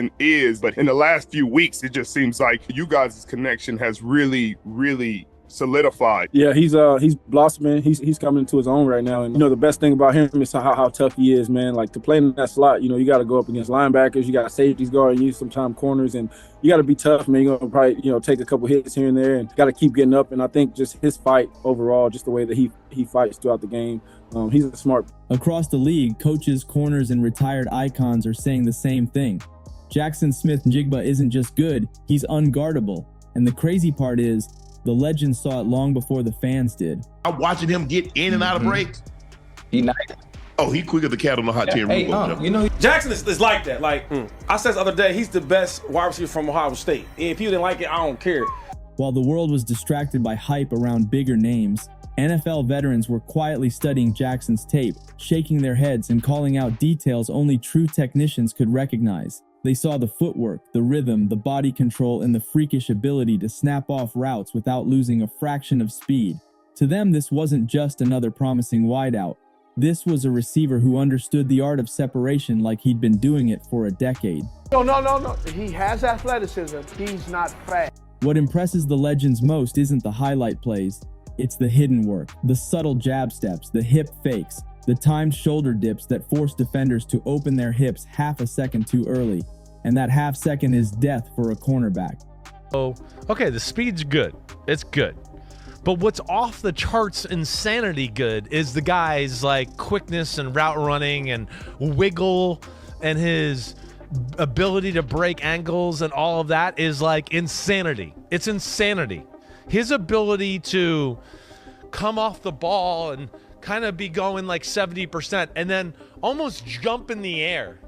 champion is. But in the last few weeks, it just seems like you guys' connection has really, really solidified. Yeah, he's blossoming. He's coming into his own right now. And the best thing about him is how tough he is, man. Like, to play in that slot, you got to go up against linebackers, you got safeties guarding you, sometimes corners, and you got to be tough, man. You're gonna probably take a couple hits here and there, and got to keep getting up. And I think just his fight overall, just the way that he fights throughout the game, he's a smart. Across the league, coaches, corners, and retired icons are saying the same thing. Jaxon Smith-Njigba isn't just good, he's unguardable. And the crazy part is, the legend saw it long before the fans did. I'm watching him get in and out of breaks. He nice. Oh, he quicker the cat on the hot tin roof. Jaxon is like that. Like, I said the other day, he's the best wide receiver from Ohio State. If you didn't like it, I don't care. While the world was distracted by hype around bigger names, NFL veterans were quietly studying Jaxon's tape, shaking their heads and calling out details only true technicians could recognize. They saw the footwork, the rhythm, the body control, and the freakish ability to snap off routes without losing a fraction of speed. To them, this wasn't just another promising wideout. This was a receiver who understood the art of separation like he'd been doing it for a decade. No. He has athleticism. He's not fast. What impresses the legends most isn't the highlight plays. It's the hidden work, the subtle jab steps, the hip fakes, the timed shoulder dips that force defenders to open their hips half a second too early. And that half second is death for a cornerback. Oh, okay, the speed's good. It's good. But what's off the charts insanity good is the guy's like quickness and route running and wiggle, and his ability to break angles and all of that is like insanity. It's insanity. His ability to come off the ball and kind of be going like 70% and then almost jump in the air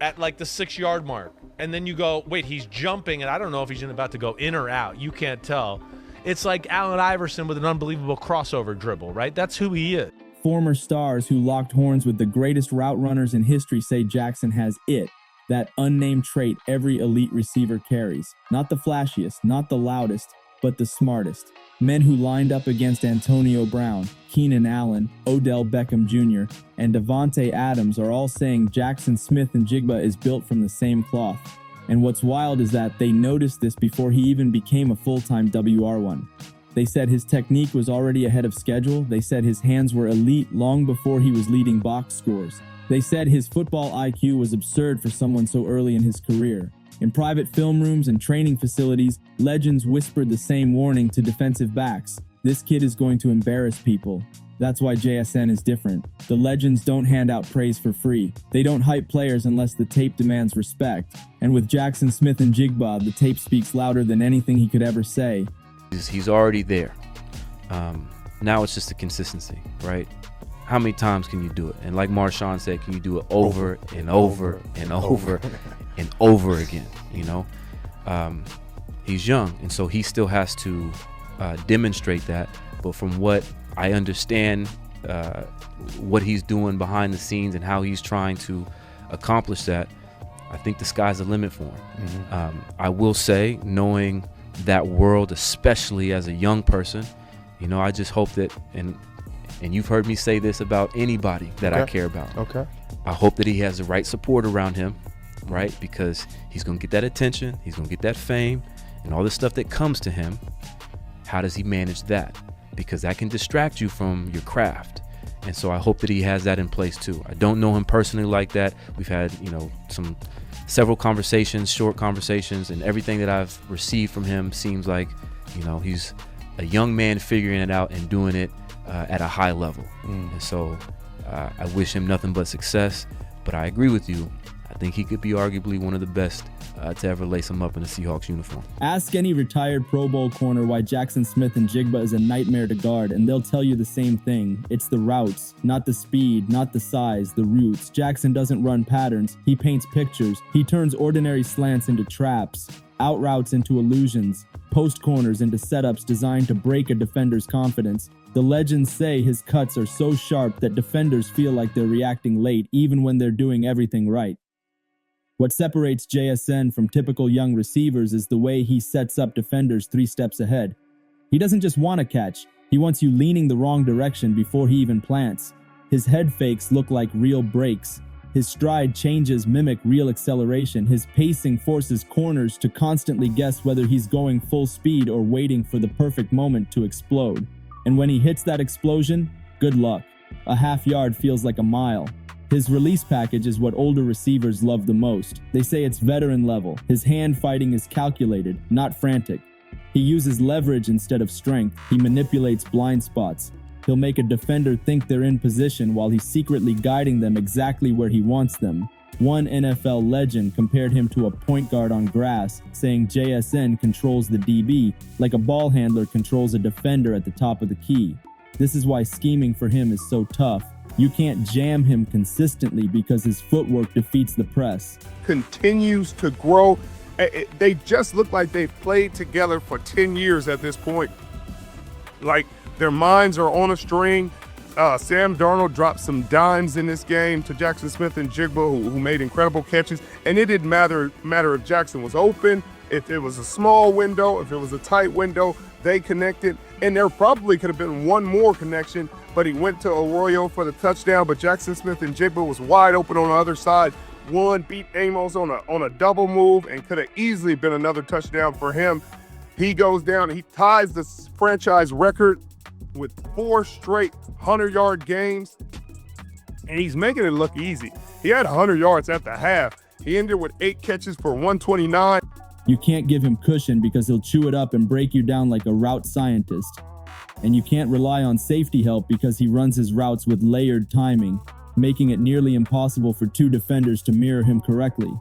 at like the 6-yard mark. And then you go, wait, he's jumping, and I don't know if he's about to go in or out. You can't tell. It's like Allen Iverson with an unbelievable crossover dribble, right? That's who he is. Former stars who locked horns with the greatest route runners in history say Jaxon has it, that unnamed trait every elite receiver carries. Not the flashiest, not the loudest, but the smartest. Men who lined up against Antonio Brown, Keenan Allen, Odell Beckham Jr., and Davante Adams are all saying Jaxon Smith-Njigba is built from the same cloth. And what's wild is that they noticed this before he even became a full-time WR1. They said his technique was already ahead of schedule. They said his hands were elite long before he was leading box scores. They said his football IQ was absurd for someone so early in his career. In private film rooms and training facilities, legends whispered the same warning to defensive backs. This kid is going to embarrass people. That's why JSN is different. The legends don't hand out praise for free. They don't hype players unless the tape demands respect. And with Jaxon Smith-Njigba, the tape speaks louder than anything he could ever say. He's already there. Now it's just the consistency, right? How many times can you do it? And like Marshawn said, can you do it over and over and over and over again? He's young, and so he still has to demonstrate that. But from what I understand, what he's doing behind the scenes and how he's trying to accomplish that, I think the sky's the limit for him. I will say, knowing that world, especially as a young person, I just hope that, and you've heard me say this about anybody that I care about. Okay. I hope that he has the right support around him, right? Because he's going to get that attention, he's going to get that fame, and all the stuff that comes to him. How does he manage that? Because that can distract you from your craft. And so I hope that he has that in place too. I don't know him personally like that. We've had, several conversations, short conversations, and everything that I've received from him seems like, he's a young man figuring it out and doing it at a high level. And so I wish him nothing but success, but I agree with you. I think he could be arguably one of the best to ever lace him up in a Seahawks uniform. Ask any retired Pro Bowl corner why Jaxon Smith-Njigba is a nightmare to guard, and they'll tell you the same thing. It's the routes, not the speed, not the size, the routes. Jaxon doesn't run patterns, he paints pictures. He turns ordinary slants into traps, out routes into illusions, post corners into setups designed to break a defender's confidence. The legends say his cuts are so sharp that defenders feel like they're reacting late even when they're doing everything right. What separates JSN from typical young receivers is the way he sets up defenders 3 steps ahead. He doesn't just want to catch, he wants you leaning the wrong direction before he even plants. His head fakes look like real breaks. His stride changes mimic real acceleration. His pacing forces corners to constantly guess whether he's going full speed or waiting for the perfect moment to explode. And when he hits that explosion, good luck. A half yard feels like a mile. His release package is what older receivers love the most. They say it's veteran level. His hand fighting is calculated, not frantic. He uses leverage instead of strength. He manipulates blind spots. He'll make a defender think they're in position while he's secretly guiding them exactly where he wants them. One NFL legend compared him to a point guard on grass, saying JSN controls the DB like a ball handler controls a defender at the top of the key. This is why scheming for him is so tough. You can't jam him consistently because his footwork defeats the press. Continues to grow. They just look like they've played together for 10 years at this point. Like, their minds are on a string. Sam Darnold dropped some dimes in this game to Jaxon Smith-Njigba, who made incredible catches. And it didn't matter if Jackson was open, if it was a small window, if it was a tight window, they connected. And there probably could have been one more connection, but he went to Arroyo for the touchdown. But Jaxon Smith-Njigba was wide open on the other side. Beat Amos on a double move and could have easily been another touchdown for him. He goes down and he ties the franchise record with 4 straight 100-yard games, and he's making it look easy. He had 100 yards at the half. He ended with 8 catches for 129. You can't give him cushion because he'll chew it up and break you down like a route scientist. And you can't rely on safety help because he runs his routes with layered timing, making it nearly impossible for 2 defenders to mirror him correctly.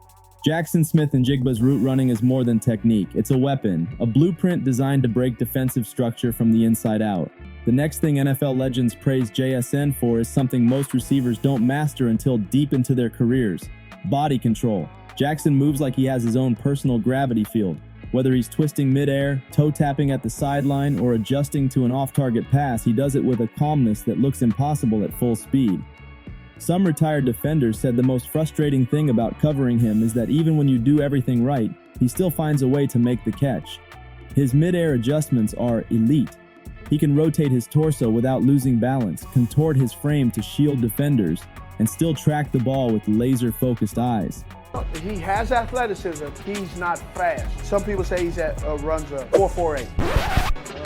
Jaxon Smith-Njigba's route running is more than technique. It's a weapon, a blueprint designed to break defensive structure from the inside out. The next thing NFL legends praise JSN for is something most receivers don't master until deep into their careers: body control. Jackson moves like he has his own personal gravity field. Whether he's twisting midair, toe tapping at the sideline, or adjusting to an off-target pass, he does it with a calmness that looks impossible at full speed. Some retired defenders said the most frustrating thing about covering him is that even when you do everything right, he still finds a way to make the catch. His midair adjustments are elite. He can rotate his torso without losing balance, contort his frame to shield defenders, and still track the ball with laser-focused eyes. He has athleticism. He's not fast. Some people say runs a 4.48.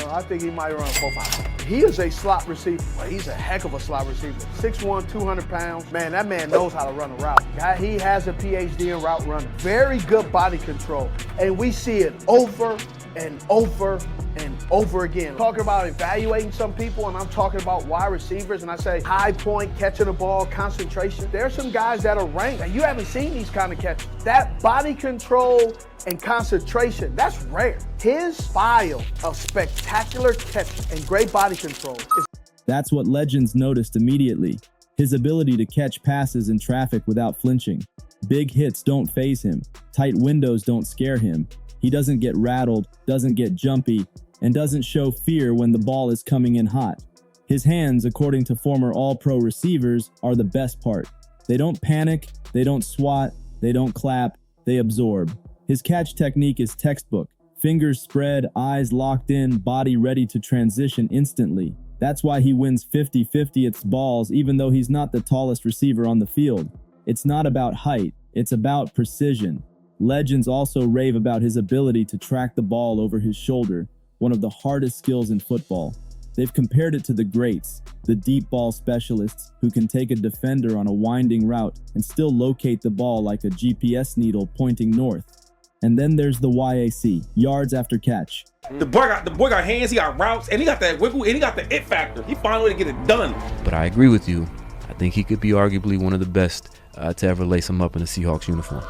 I think he might run a 4.5. He is a slot receiver. Well, he's a heck of a slot receiver. 6'1", 200 pounds. Man, that man knows how to run a route. He has a PhD in route running. Very good body control. And we see it over and over and over again. Talking about evaluating some people, and I'm talking about wide receivers, and I say high point, catching the ball, concentration. There are some guys that are ranked, and you haven't seen these kind of catches. That body control and concentration, that's rare. His file of spectacular catches and great body control is... That's what legends noticed immediately: his ability to catch passes in traffic without flinching. Big hits don't faze him. Tight windows don't scare him. He doesn't get rattled, doesn't get jumpy, and doesn't show fear when the ball is coming in hot. His hands, according to former All-Pro receivers, are the best part. They don't panic, they don't swat, they don't clap, they absorb. His catch technique is textbook. Fingers spread, eyes locked in, body ready to transition instantly. That's why he wins 50-50th balls even though he's not the tallest receiver on the field. It's not about height, it's about precision. Legends also rave about his ability to track the ball over his shoulder, one of the hardest skills in football. They've compared it to the greats, the deep ball specialists who can take a defender on a winding route and still locate the ball like a GPS needle pointing north. And then there's the YAC, yards after catch. The boy got hands, he got routes, and he got that wiggle, and he got the it factor. He found a way to get it done. But I agree with you. I think he could be arguably one of the best to ever lace him up in a Seahawks uniform.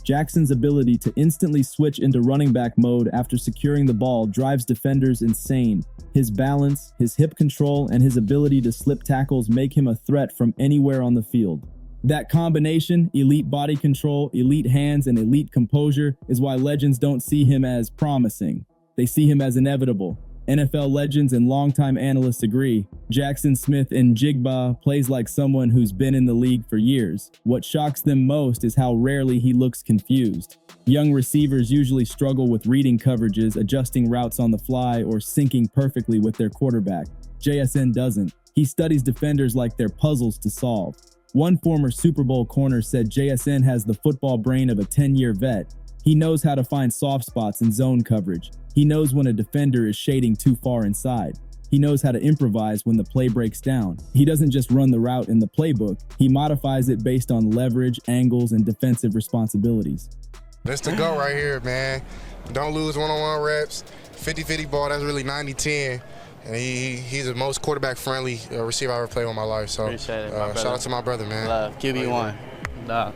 Jackson's ability to instantly switch into running back mode after securing the ball drives defenders insane. His balance, his hip control, and his ability to slip tackles make him a threat from anywhere on the field. That combination, elite body control, elite hands, and elite composure, is why legends don't see him as promising. They see him as inevitable. NFL legends and longtime analysts agree. Jaxon Smith-Njigba plays like someone who's been in the league for years. What shocks them most is how rarely he looks confused. Young receivers usually struggle with reading coverages, adjusting routes on the fly, or syncing perfectly with their quarterback. JSN doesn't. He studies defenders like they're puzzles to solve. One former Super Bowl corner said JSN has the football brain of a 10-year vet. He knows how to find soft spots in zone coverage. He knows when a defender is shading too far inside. He knows how to improvise when the play breaks down. He doesn't just run the route in the playbook, he modifies it based on leverage, angles, and defensive responsibilities. That's the go right here, man. Don't lose one-on-one reps. 50-50 ball, that's really 90-10. And he's the most quarterback-friendly receiver I ever played in my life. So Appreciate it, shout out to my brother, man. Love. QB1. Nah.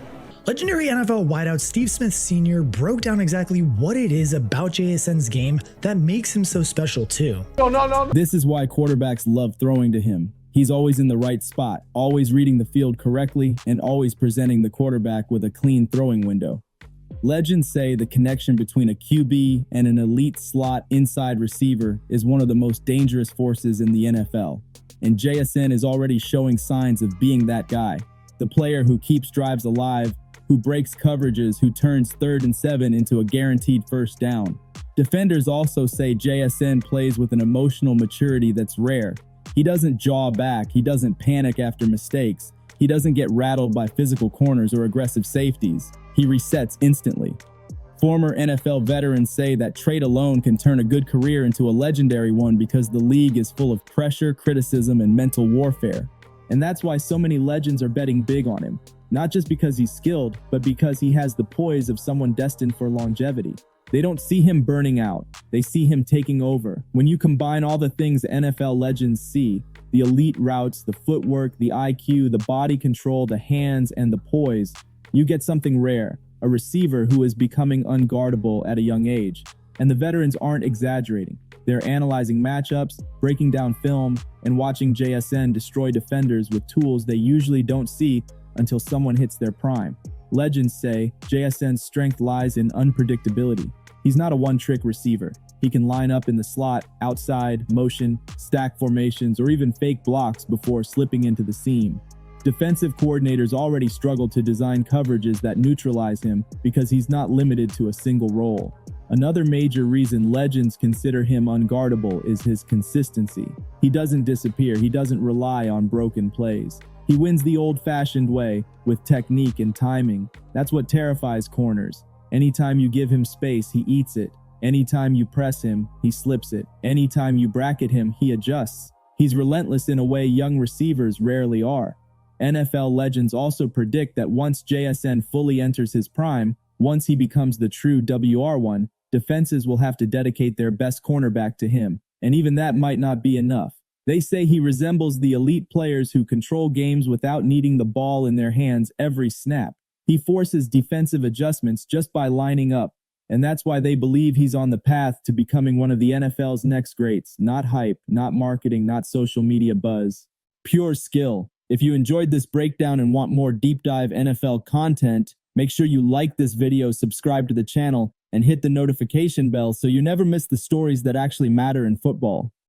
Legendary NFL wideout Steve Smith Sr. broke down exactly what it is about JSN's game that makes him so special too. No. This is why quarterbacks love throwing to him. He's always in the right spot, always reading the field correctly, and always presenting the quarterback with a clean throwing window. Legends say the connection between a QB and an elite slot inside receiver is one of the most dangerous forces in the NFL. And JSN is already showing signs of being that guy. The player who keeps drives alive, who breaks coverages, who turns 3rd and 7 into a guaranteed first down. Defenders also say JSN plays with an emotional maturity that's rare. He doesn't jaw back, he doesn't panic after mistakes, he doesn't get rattled by physical corners or aggressive safeties. He resets instantly. Former NFL veterans say that trait alone can turn a good career into a legendary one because the league is full of pressure, criticism, and mental warfare. And that's why so many legends are betting big on him. Not just because he's skilled, but because he has the poise of someone destined for longevity. They don't see him burning out, they see him taking over. When you combine all the things NFL legends see, the elite routes, the footwork, the IQ, the body control, the hands, and the poise, you get something rare, a receiver who is becoming unguardable at a young age. And the veterans aren't exaggerating. They're analyzing matchups, breaking down film, and watching JSN destroy defenders with tools they usually don't see until someone hits their prime. Legends say JSN's strength lies in unpredictability. He's not a one-trick receiver. He can line up in the slot, outside, motion, stack formations, or even fake blocks before slipping into the seam. Defensive coordinators already struggle to design coverages that neutralize him because he's not limited to a single role. Another major reason legends consider him unguardable is his consistency. He doesn't disappear, he doesn't rely on broken plays. He wins the old-fashioned way, with technique and timing. That's what terrifies corners. Anytime you give him space, he eats it. Anytime you press him, he slips it. Anytime you bracket him, he adjusts. He's relentless in a way young receivers rarely are. NFL legends also predict that once JSN fully enters his prime, once he becomes the true WR1, defenses will have to dedicate their best cornerback to him, and even that might not be enough. They say he resembles the elite players who control games without needing the ball in their hands every snap. He forces defensive adjustments just by lining up, and that's why they believe he's on the path to becoming one of the NFL's next greats. Not hype, not marketing, not social media buzz. Pure skill. If you enjoyed this breakdown and want more deep dive NFL content, make sure you like this video, subscribe to the channel, and hit the notification bell so you never miss the stories that actually matter in football.